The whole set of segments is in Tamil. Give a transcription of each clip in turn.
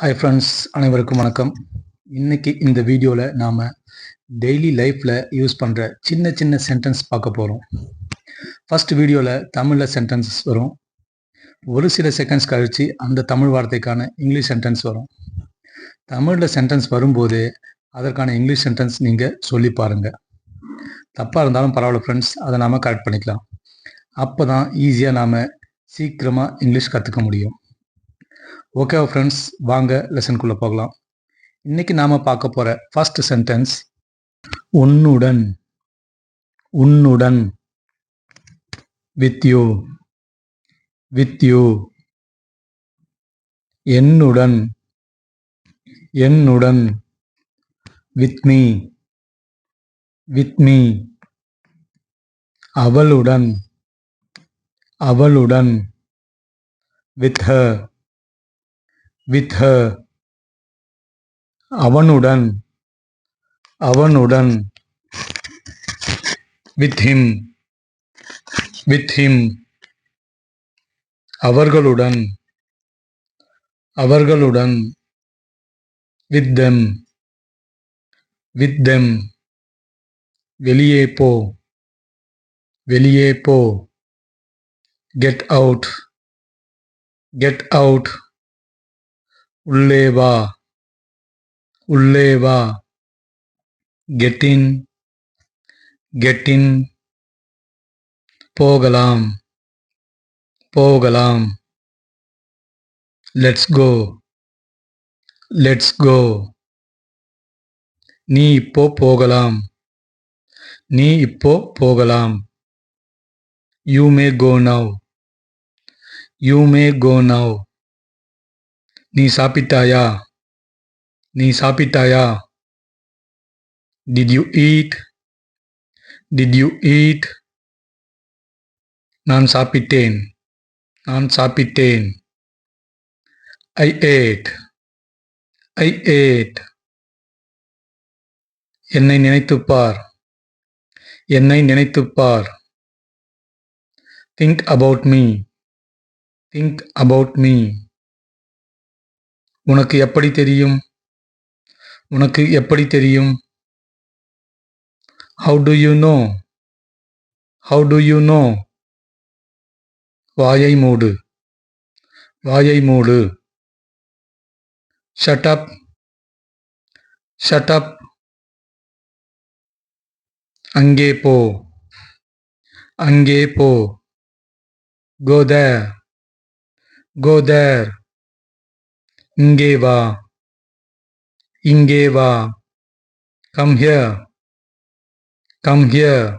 ஹாய் ஃப்ரெண்ட்ஸ், அனைவருக்கும் வணக்கம். இன்னைக்கு இந்த வீடியோவில் நாம் டெய்லி லைஃப்பில் யூஸ் பண்ணுற சின்ன சின்ன சென்டென்ஸ் பார்க்க போகிறோம். ஃபர்ஸ்ட் வீடியோவில் தமிழில் சென்டென்சஸ் வரும். ஒரு சில செகண்ட்ஸ் கழித்து அந்த தமிழ் வார்த்தைக்கான இங்கிலீஷ் சென்டென்ஸ் வரும். தமிழில் சென்டென்ஸ் வரும்போது அதற்கான இங்கிலீஷ் சென்டென்ஸ் நீங்கள் சொல்லி பாருங்கள். தப்பாக இருந்தாலும் பரவாயில்ல ஃப்ரெண்ட்ஸ், அதை நாம் கரெக்ட் பண்ணிக்கலாம். அப்போ தான் ஈஸியாக நாம் சீக்கிரமாக இங்கிலீஷ் கற்றுக்க முடியும். ஓகே ஃப்ரெண்ட்ஸ், வாங்க லெசனுக்குள்ளே போகலாம். இன்னைக்கு நாம் பார்க்க போகிற ஃபர்ஸ்ட் சென்டென்ஸ் உன்னுடன். உன்னுடன். With you. With you. என்னுடன். என்னுடன். With me. With me. அவளுடன். அவளுடன். With her. with her. அவனுடன். அவனுடன். with him. with him. அவர்களுடன். அவர்களுடன். with them. with them. வெளியே போ. வெளியே போ. get out. get out. உள்ளே வா. உள்ளே வா. get in. get in. போகலாம். போகலாம். let's go. let's go. நீ இப்போ போகலாம். நீ இப்போ போகலாம். you may go now. you may go now. நீ சாப்பிட்டாயா? நீ சாப்பிட்டாயா? Did you eat? Did you eat? நான் சாப்பிட்டேன். நான் சாப்பிட்டேன். I ate. I ate. என்னை நினைத்துப் பார். என்னை நினைத்துப் பார். Think about me. Think about me. உனக்கு எப்படி தெரியும்? உனக்கு எப்படி தெரியும்? How do you know? How do you know? வாயை மூடு. வாயை மூடு. Shut up. Shut up. அங்கே போ. அங்கே போ. Go there. Go there. இங்கே வா. இங்கே வா. Come here. Come here.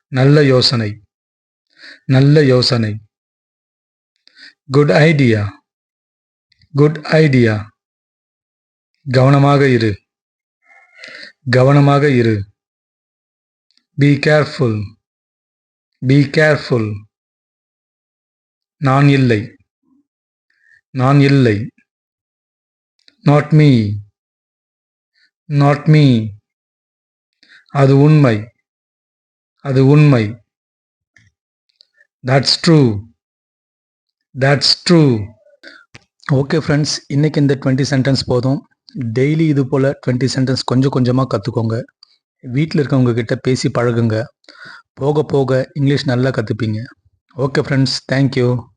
நல்ல யோசனை. நல்ல யோசனை. Good idea. Good idea. கவனமாக இரு. கவனமாக இரு. Be careful. Be careful. நான் இல்லை. நான் இல்லை. Not me. Not me. அது உண்மை. அது உண்மை. That's true. That's true. Okay friends, இன்னைக்கு இந்த 20 சென்டென்ஸ் போதும். டெய்லி இது போல் 20 சென்டென்ஸ் கொஞ்சம் கொஞ்சமாக கற்றுக்கோங்க. வீட்டில் இருக்கவங்க கிட்ட பேசி பழகுங்க. போக போக இங்கிலீஷ் நல்லா கற்றுப்பீங்க. Okay friends, thank you.